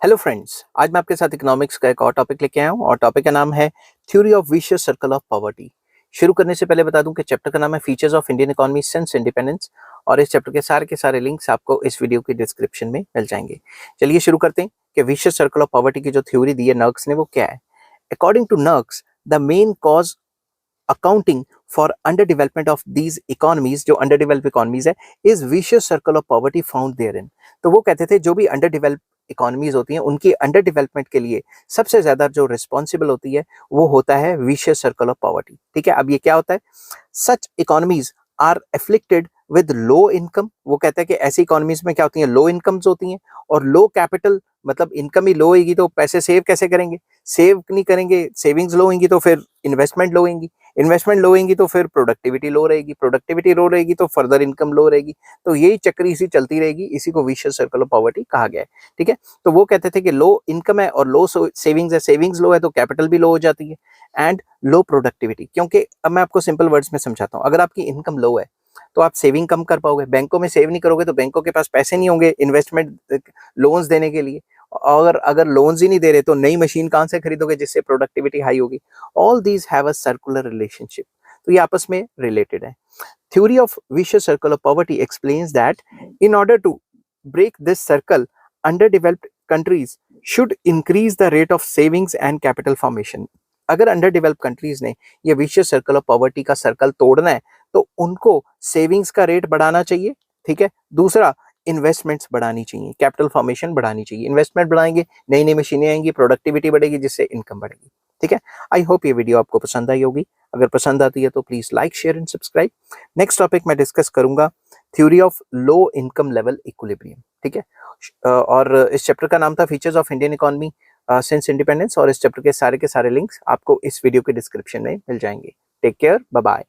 Hello friends, आज मैं आपके साथ इकोनॉमिक्स का एक और टॉपिक लेके आया हूँ और टॉपिक का नाम है theory of vicious circle of poverty. शुरू करने से पहले बता दूं कि चैप्टर का नाम है features of Indian economy since independence और इस चैप्टर के सारे लिंक्स आपको इस वीडियो की डिस्क्रिप्शन में मिल जाएंगे। चलिए शुरू करते हैं कि विशियस सर्कल ऑफ पॉवर्टी की जो थ्योरी दी है नर्क्स ने वो क्या है। According to Nurkse, the main cause accounting for under development of these economies, जो अंडर डेवलप इकोनॉमीज है, is vicious circle of poverty found therein. तो वो कहते थे जो भी अंडर डेवलप इकोनॉमीज होती हैं उनकी अंडर डेवलपमेंट के लिए सबसे ज्यादा जो रिस्पॉन्सिबल होती है वो होता है विशियस सर्कल ऑफ पॉवर्टी। ठीक है, अब ये क्या होता है? Such economies are afflicted with low income. वो कहता है कि ऐसी इकोनॉमीज में क्या होती हैं, लो इनकम्स होती हैं और लो कैपिटल, मतलब इनकम ही लो होगी तो पैसे सेव कैसे करेंगे, सेव नहीं करेंगे, सेविंग्स लो होंगी तो फिर इन्वेस्टमेंट लो होंगी, इन्वेस्टमेंट लो होंगी तो फिर प्रोडक्टिविटी लो रहेगी, प्रोडक्टिविटी लो रहेगी तो फर्दर इनकम लो रहेगी। तो यही चक्री इसी चलती रहेगी, इसी को विशियस सर्कल ऑफ पॉवर्टी कहा गया है। ठीक है, तो वो कहते थे कि लो इनकम है और लो सेविंग्स है, सेविंग्स लो है तो कैपिटल भी लो हो जाती है एंड लो प्रोडक्टिविटी। क्योंकि अब मैं आपको सिंपल वर्ड्स में समझाता हूँ, अगर आपकी इनकम लो है तो आप सेविंग कम कर पाओगे, बैंकों में सेव नहीं करोगे तो बैंकों के पास पैसे नहीं होंगे इन्वेस्टमेंट लोन्स देने के लिए, और अगर लोन्स ही नहीं दे रहे तो नई मशीन कहां से खरीदोगे जिससे प्रोडक्टिविटी हाई होगी। All these have a circular relationship, तो ये आपस में रिलेटेड है। Theory of vicious circle of poverty explains that in order to break this circle, underdeveloped countries should increase the rate of savings and capital formation. अगर under develop countries ने ये vicious circle of poverty का circle तोड़ना है तो उनको savings का rate बढ़ाना चाहिए। ठीक है, दूसरा इन्वेस्टमेंट्स बढ़ानी चाहिए, कैपिटल फॉर्मेशन बढ़ानी चाहिए। इन्वेस्टमेंट बढ़ाएंगे, नई नई मशीनें आएंगी, प्रोडक्टिविटी बढ़ेगी जिससे इनकम बढ़ेगी। ठीक है, आई होप ये वीडियो आपको पसंद आई होगी। अगर पसंद आती है तो please like, share and subscribe. Next topic मैं डिस्कस करूंगा theory of low income level equilibrium. ठीक है, और इस चैप्टर का नाम था features of Indian economy since independence और इस चैप्टर के सारे लिंक्स आपको इस वीडियो के डिस्क्रिप्शन में मिल जाएंगे। Take care, bye bye.